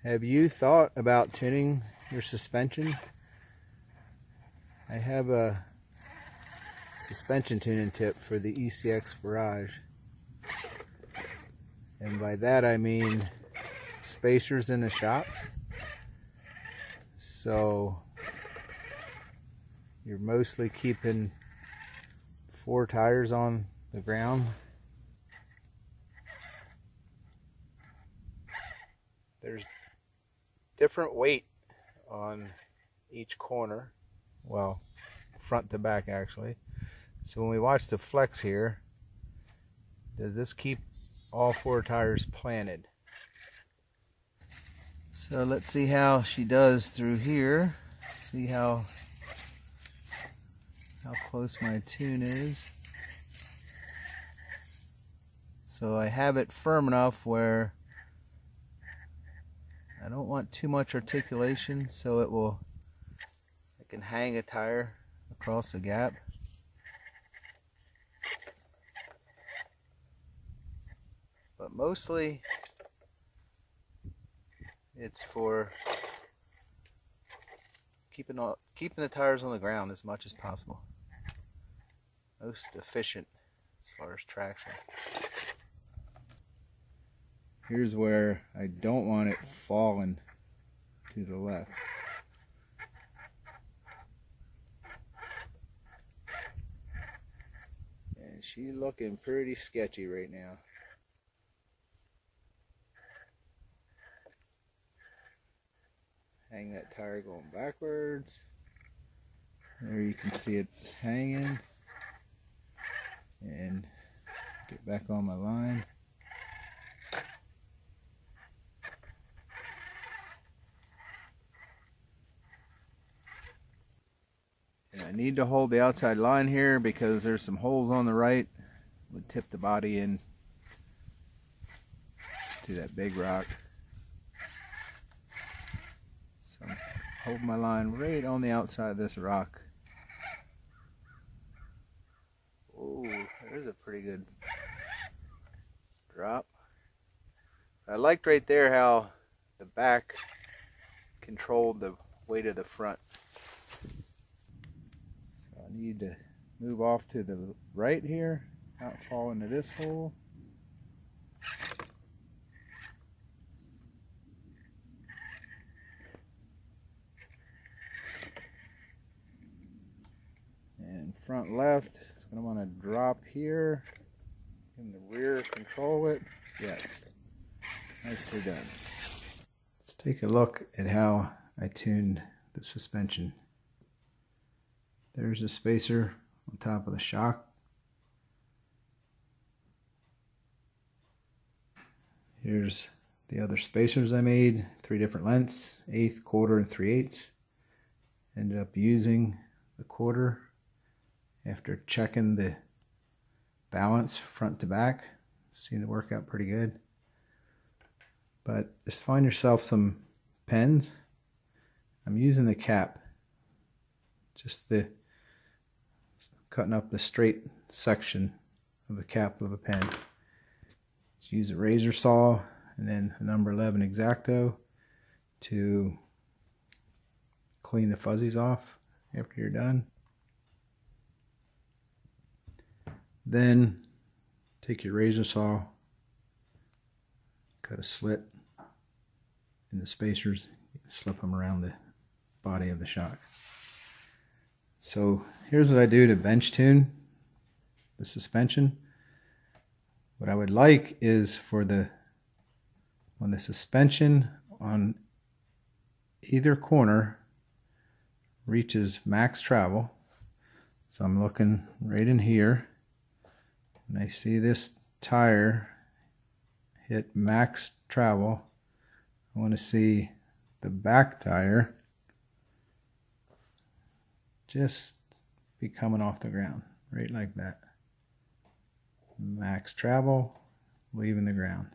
Have you thought about tuning your suspension? I have a suspension tuning tip for the Ecx Barrage. And by that I mean spacers in the shop. So you're mostly keeping 4 tires on the ground. There's different weight on each corner, well, front to back actually. So when we watch the flex here, does this keep all 4 tires planted? So let's see how she does through here. See how close my tune is. So I have it firm enough where I don't want too much articulation, so I can hang a tire across the gap. But mostly it's for keeping the tires on the ground as much as possible. Most efficient as far as traction. Here's where I don't want it falling to the left. And she's looking pretty sketchy right now. Hang that tire going backwards. There you can see it hanging. And get back on my line. And I need to hold the outside line here because there's some holes on the right. Would tip the body in to that big rock. So hold my line right on the outside of this rock. Oh, there's a pretty good drop. I liked right there how the back controlled the weight of the front. So I need to move off to the right here, not fall into this hole. And front left, it's going to want to drop here. In the rear, control it. Yes. Nicely done. Let's take a look at how I tuned the suspension. There's a spacer on top of the shock. Here's the other spacers I made, 3 different lengths, 1/8, 1/4, and 3/8. Ended up using the 1/4 after checking the balance front to back. Seemed to work out pretty good. But just find yourself some pens. I'm using the cap, just cutting up the straight section of the cap of a pen. Just use a razor saw and then a number 11 X-Acto to clean the fuzzies off after you're done. Then take your razor saw, cut a slit in the spacers, slip them around the body of the shock. So here's what I do to bench tune the suspension. What I would like is for when the suspension on either corner reaches max travel. So I'm looking right in here and I see this tire hit max travel. I want to see the back tire just be coming off the ground, right like that. Max travel, leaving the ground.